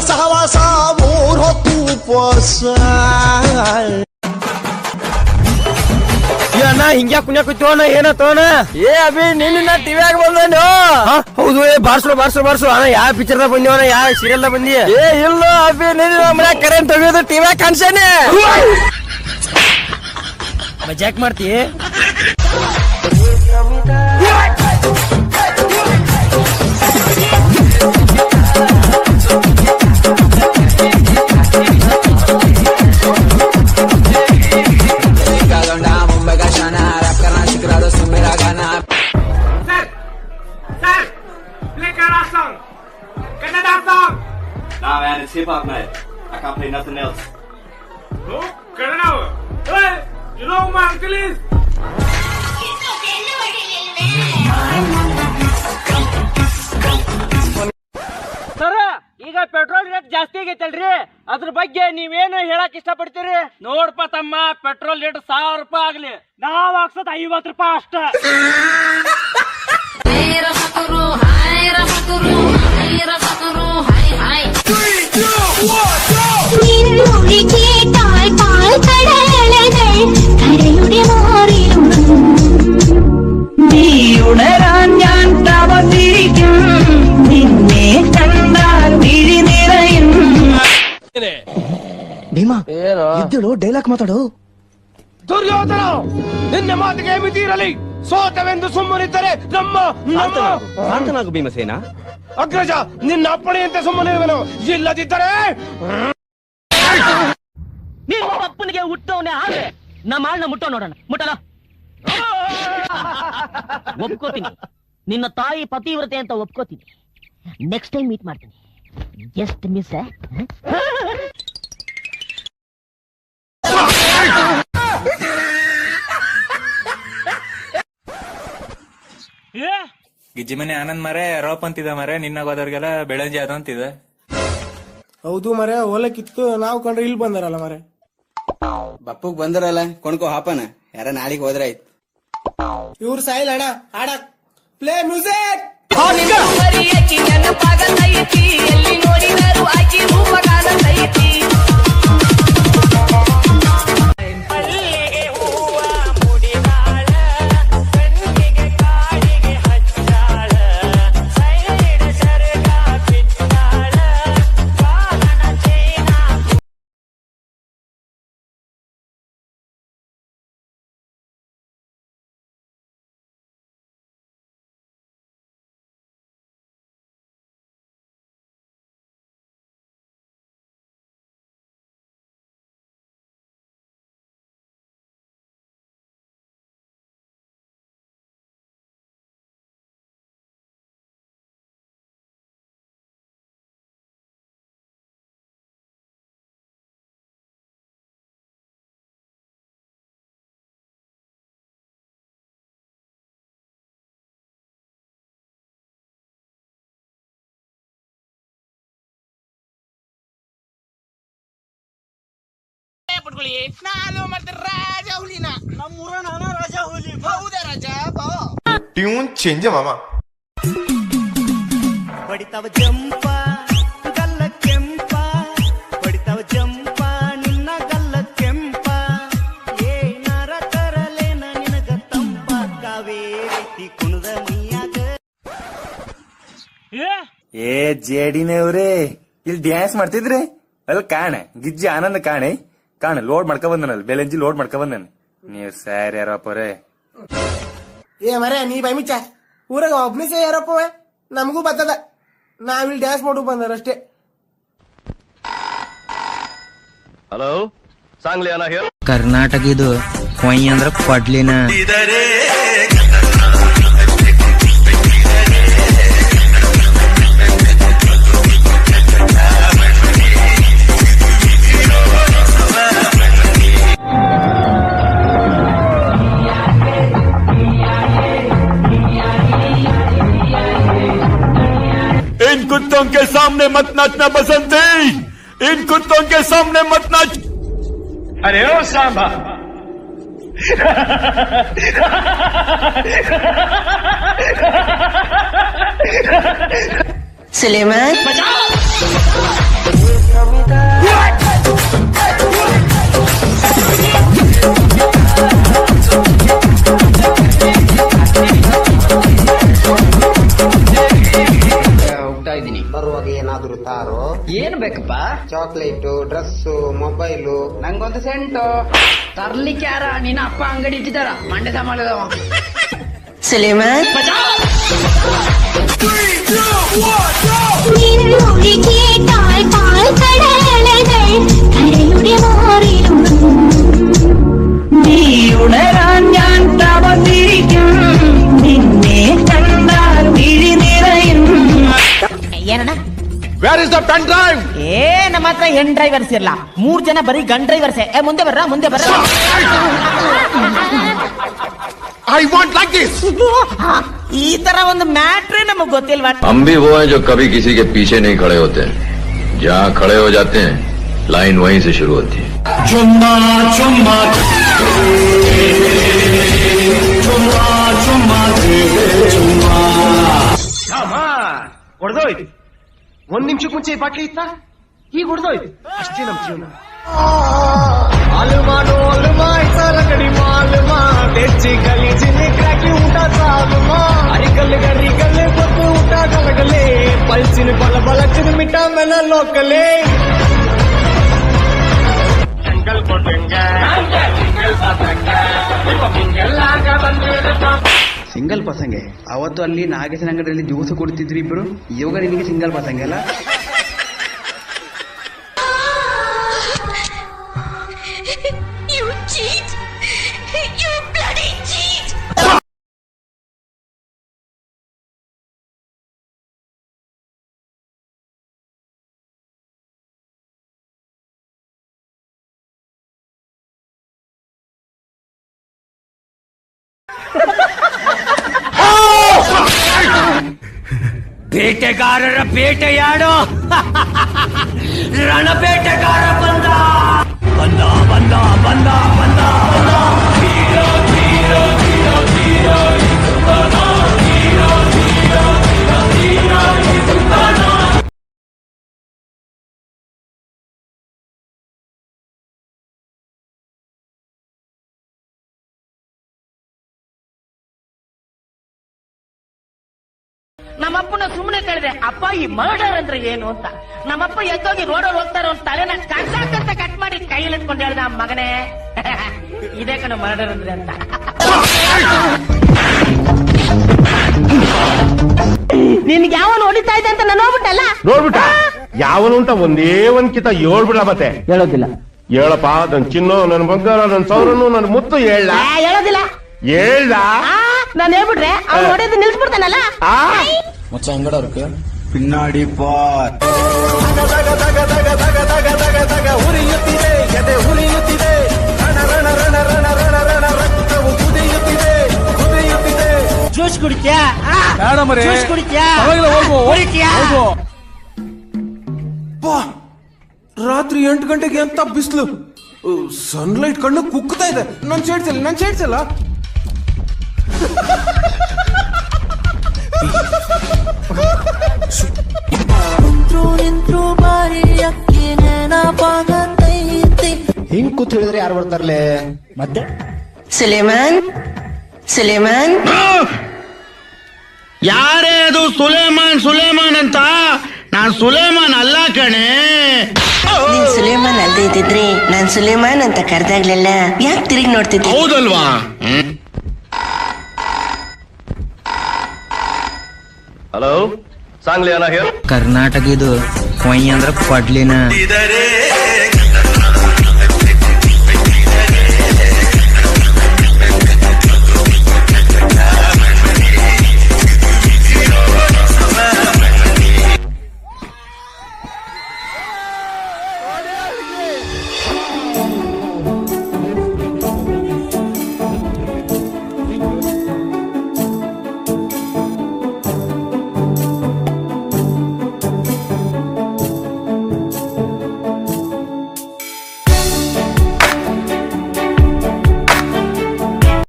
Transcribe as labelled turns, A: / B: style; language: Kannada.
A: ಸಹವಾಸ ಮೂರ್ ಹೊತ್ತು ಉಪವಾಸ.
B: ಅಣ್ಣ ಹಿಂಗ್ಯಾ ಕುಣ್ಯಾ ಕೂತೋಣ ಏನತ್ತೋಣ ಏ ಅಭಿ ನಿನ್ನ ಟಿವಿಯಾಗ ಬಂದ. ಹೌದು ಬಾರ್ಸು ಅಣ್ಣ ಯಾವ ಪಿಕ್ಚರ್ ದಾಗ ಬಂದಿವಣ್ಣ ಯಾವ ಸೀರಿಯಲ್ ದಾಗ ಬಂದಿ? ಏ ಇಲ್ಲ ಅಭಿ ನಿನ್ನ ಮನ್ಯಾಗ ಕರೆಂಟ್ ತೆಗೆದು ಟಿವಿಯಾಗ ಕಾಣಿಸೇನೆ ಮಜಾಕ್ ಮಾಡ್ತಿ.
C: Nah man, it's hip hop night. I can't play nothing else.
D: No, Kannada. Hey, you know who my uncle is?
B: ಸರ ಈಗ ಪೆಟ್ರೋಲ್ ರೇಟ್ ಜಾಸ್ತಿ ಆಗೈತಲ್ರಿ, ಅದ್ರ ಬಗ್ಗೆ ನೀವೇನು ಹೇಳಕ್ ಇಷ್ಟಪಡ್ತೀರಿ? ನೋಡ್ಪ ತಮ್ಮ, ಪೆಟ್ರೋಲ್ ರೇಟ್ 1000 ರೂಪಾಯಿ ಆಗ್ಲಿ, ನಾವ್ ಹಾಕ್ಸೋದ್ 50 ರೂಪಾಯಿ ಅಷ್ಟ.
E: ഉണരാൻ ഞാൻ തവത്തിരിക്കും, നിന്നെ കണ്ടാൽ വിഴി നിറയും.
A: ಭೀಮಾ ಇದ್ದಳು ಡೈಲಾಗ್ ಮಾತಾಡು.
B: ದುರ್ಯೋಧನ, ನಿನ್ನ ಮಾತಿಗೆ ಮಿತಿರಲಿ. ಸೋತವೆಂದು ಸುಮ್ಮನಿದ್ದರೆ ನಮ್ಮ
F: ಶಾಂತನಾಗು ಭೀಮಸೇನ.
B: ಅಗ್ರಜ, ನಿನ್ನ ಅಪ್ಪಣೆಯಂತೆ ಸುಮ್ಮನಿರುವೆನು, ಇಲ್ಲದಿದ್ದರೆ ನಿಮ್ಮ ಅಪ್ಪನಿಗೆ ಹುಟ್ಟವನೇ ಆದ್ರೆ ನಮ್ಮ ಆಳ್ನ ಮುಟ್ಟೋ ನೋಡೋಣ. ಮುಟ್ಟಲ್ಲ ಒಪ್ಕೋತೀನಿ, ನಿನ್ನ ತಾಯಿ ಪತಿವ್ರತೆ ಅಂತ ಒಪ್ಕೋತೀನಿ. ನೆಕ್ಸ್ಟ್ ಟೈಮ್ ಮೀಟ್ ಮಾಡ್ತೀನಿ. Just miss.
G: ಗಿಜ್ಜಿ ಮನೆ ಆನಂದ್ ಮರೆ ರೋಪ್ ಅಂತಿದ ಮರೆ, ನಿನ್ನಾಗ ಹೋದವ್ರಿಗೆಲ್ಲ ಬೆಳಂಜಿ ಅದು ಅಂತಿದೆ.
H: ಹೌದು ಮರೆ, ಹೊಲಕ್ಕಿತ್ತು, ನಾವು ಕಂಡ್ರೆ ಇಲ್ಲಿ ಬಂದಾರಲ್ಲ ಮರೆ.
F: ಬಪ್ಪಗ್ ಬಂದರಲ್ಲ ಕೊಂಡ್ಕೋ ಹಾಪನ, ಯಾರ ನಾಳಿಗೆ ಹೋದ್ರ ಆಯ್ತು.
H: ಇವ್ರು ಸಾಯಿಲ್ ಅಣ್ಣ ಆಡಕ್. Play music.
E: ಎಲ್ಲಿ ನೋಡಿದರು ಆಕಿ ರೂಪ ಕಾಣತೈತಿ.
H: ನಾನು ಮತ್ತೆ ರಾಜ ಹುಲಿನ, ನಮ್ಮೂರ ನಾನ ರಾಜ ಹುಲಿ. ಹೌದಾ ರಾಜ?
I: ಟ್ಯೂನ್ ಚೇಂಜ್ ಮಾಮ.
H: ಬಡಿತಾವ ಜಂಪ ಗಲ್ಲ ಕೆಂಪ, ಬಡಿತಾವ ಜಂಪ ನಿನ್ನ ಗಲ್ಲ ಕೆಂಪ. ಏನಾರ ತರಲೇನ ನಿನಗ ತಂಪ, ಕಾವೇರಿ ಕುಣದ ಮೈಯಾಗ.
G: ಏ ಜೇಡಿನವ್ರೆ, ಇಲ್ಲಿ ಡ್ಯಾನ್ಸ್ ಮಾಡ್ತಿದ್ರಿ ಅಲ್ಲಿ ಕಾಣ. ಗಿಜ್ಜಿ ಆನಂದ್ ಕಾಣ ಲೋಡ್ ಮಾಡ್ಕೊ ಬಂದನಲ್, ಬೆಲೆಂಜಿ ಲೋಡ್ ಮಾಡ್ಕೊ ಬಂದನ್. ನೀವ್ ಸ್ಯಾರ್ ಯಾರಪ್ಪರೇ?
H: ಏ ಮರೆ, ನೀ ಬೈ ಮುಚ್ಚ. ಊರಾಗ ಒಬ್ನಿಸೇ ಯಾರಪ್ಪವೇ, ನಮಗೂ ಬರ್ತದ. ನಾವಿಲ್ಲಿ ಡ್ಯಾನ್ಸ್ ಮಾಡು ಬಂದಾರಷ್ಟೇ.
F: ಹಲೋ, ಸಾಂಗ್ಲಿ ಅಣ್ಣ ಹೇಳ.
J: ಕರ್ನಾಟಕ ಇದು ಕೊಯ್ ಅಂದ್ರ ಕೊಡ್ಲಿನ.
D: इन कुत्तों के सामने मत नाचना बसंती, इन कुत्तों के सामने मत नाच. अरे ओ सांबा,
E: सुलेमान
A: ತಾರೋ
E: ಏನ್ ಬೇಕಪ್ಪ?
A: Chocolate, dress, mobile.
E: ನಂಗೊಂದು ಸೆಂಟು ತರ್ಲಿಕ್ಕೆ ಯಾರ? ನಿನ್ನ ಅಪ್ಪ ಅಂಗಡಿ ಇಟ್ಟಿದ್ದಾರ ಮಂಡ್ಯದ ಮಾಡಿದವ.
J: ಸುಲೇಮಾನ್
E: നീയുണരാൻ ഞാൻ തപതിരിക്കും നിന്നെ കണ്ടാൽ വിഴി നിറയും. ಏನಣ್ಣ?
D: Where is the pen drive?
E: ನಮ್ಮ ಹತ್ರ ಹೆಣ್ ಡ್ರೈವರ್ಸ್ ಇರಲ್ಲ, 3 ಜನ ಬರೀ ಗನ್ ಡ್ರೈವರ್ಸೇ. ಮುಂದೆ ಬರ್ರ.
D: I want like this.
E: ಈ ತರ ಒಂದು ಮ್ಯಾಟ್ರೇ ನಮಗ್ ಗೊತ್ತಿಲ್ವಾ?
K: हम भी वो हैं जो कभी किसी के पीछे नहीं खड़े होते हैं, जहाँ खड़े हो जाते हैं लाइन वहीं से शुरू होती है.
D: चुम्मा चुम्मा चुम्मा चुम्मा चुम्मा.
B: ಹೊಡೆದೋಯ್ತು. 1 ನಿಮಿಷಕ್ಕೆ ಮುಂಚೆ ಈ ಬಾಟ್ಲಿ ಇತ್ತ, ಈಗ ಹೊಡೆದೋಯ್ತು. ಅಷ್ಟೇ ನಮ್ ಜೀವನ. ಆಲುಮಾನು ಕಡಿಮಾ తెచ్చి కలిసి క్రాకి ఉంటా సాగుమా అరికల్ గరికల్ పొద్దు ఉంటా కలగలే పల్సిన బల బలచదు మిఠా మెన లోకలే జంగల్ కొట్టంగ జంగల్ పతంగ ಮಿಂಗಲ್ಲಾಗ ಬಂದಿರಪ್ಪ.
F: ಸಿಂಗಲ್ ಪಸಂಗೆ ಅವತ್ತು ಅಲ್ಲಿ ನಾಗೇಶನ ಅಂಗಡಿಯಲ್ಲಿ ಜ್ಯೂಸ್ ಕೊಡ್ತಿದ್ರು ಇಬ್ರು. ಇವಾಗ ನಿನಗೆ ಸಿಂಗಲ್ ಪಸಂಗೆ ಅಲ್ಲ?
E: You cheat! You bloody cheat!
B: ಬೇಟೆಗಾರರ ಬೇಟೆಯಾಡೋ ರಣಬೇಟೆಗಾರ ಬಂದ ಬಂದ ಬಂದ ಬಂದ ಬಂದ ಬಂದ.
E: ನಮ್ಮಪ್ಪನ ಸುಮ್ಮನೆ ಕೇಳಿದೆ, ಅಪ್ಪ ಈ ಮರ್ಡರ್ ಅಂದ್ರೆ ಏನು ಅಂತ. ನಮ್ಮಪ್ಪ ಎದ್ದೋಗಿ ರೋಡಲ್ಲಿ ಹೋಗ್ತಾರ ಒಂದು ತಲೆನ ಕಟ್ಟಾಕಂತ ಕಟ್ ಮಾಡಿ ಕೈಯಲ್ಲಿ ಇಟ್ಕೊಂಡು ಹೇಳ್ದ, ಮಗನೇ ಇದೇ ಕಣ ಮರ್ಡರ್ ಅಂದ್ರೆ ಅಂತ. ನಿನ್ಗೆ ಯಾವನು ಹೊಡಿತಾ ಇದೆ ಅಂತ ನಾನು ನೋಡ್ಬಿಟ್ಟಲ್ಲ.
D: ನೋಡ್ಬಿಟ್ಟ ಯಾವನು ಅಂತ ಒಂದೇ ಒಂದ್ಕಿತ ಹೇಳ್ಬಿಡ. ಮತ್ತೆ
E: ಹೇಳೋದಿಲ್ಲ.
D: ಹೇಳಪ್ಪ, ನನ್ ಚಿನ್ನು, ನನ್ ಬಂಗಾರ, ನನ್ ಸೌರನು, ನನ್ ಮುತ್ತು ಹೇಳ.
E: ಹೇಳೋದಿಲ್ಲ.
D: ಹೇಳ್ದ
E: ನಾನು ಹೇಳ್ಬಿಟ್ರೆ ಅವ್ನು ಹೊಡೆಯೋದು ನಿಲ್ಸ್ಬಿಡ್ತಾನಲ್ಲ.
F: மச்சான் எங்கடா இருக்கு? பின்னாடி பார்.
E: ಜ್ಯೂಸ್ ಕುಡಿತ್ಯಾ? ಜ್ಯೂಸ್ ಕುಡಿತ್ಯಾ?
H: ರಾತ್ರಿ 8 ಗಂಟೆಗೆ ಅಂತ ಬಿಸಿಲು, ಸನ್ಲೈಟ್ ಕಣ್ಣು ಕುಗ್ತಾ ಇದೆ. ನನ್ ಸೇಡ್ಸಲ್ಲ. ಹಿಂಗ್ ಕೂತ್ ಹೇಳಿದ್ರೆ ಯಾರು ಬರ್ತಾರಲೇ? ಮತ್ತೆ
J: ಸುಲೇಮಾನ್
B: ಯಾರೇ ಅದು ಸುಲೇಮಾನ್ ಅಂತ? ನಾನ್ ಸುಲೇಮಾನ್ ಅಲ್ಲ ಕಣೆ.
J: ನೀನ್ ಸುಲೇಮಾನ್ ಅಲ್ದೇ ಇದ್ದಿದ್ರೆ ನಾನ್ ಸುಲೇಮಾನ್ ಅಂತ ಕರೆದಾಗ್ಲೆಲ್ಲ ಯಾಕೆ ತಿರುಗಿ ನೋಡ್ತಿದ್ದೆ?
B: ಹೌದಲ್ವಾ?
K: हेलो सांगली आना हियर.
J: ಕರ್ನಾಟಕ ಇದು ಕೊಯ್ ಅಂದ್ರ ಕೊಡ್ಲಿನ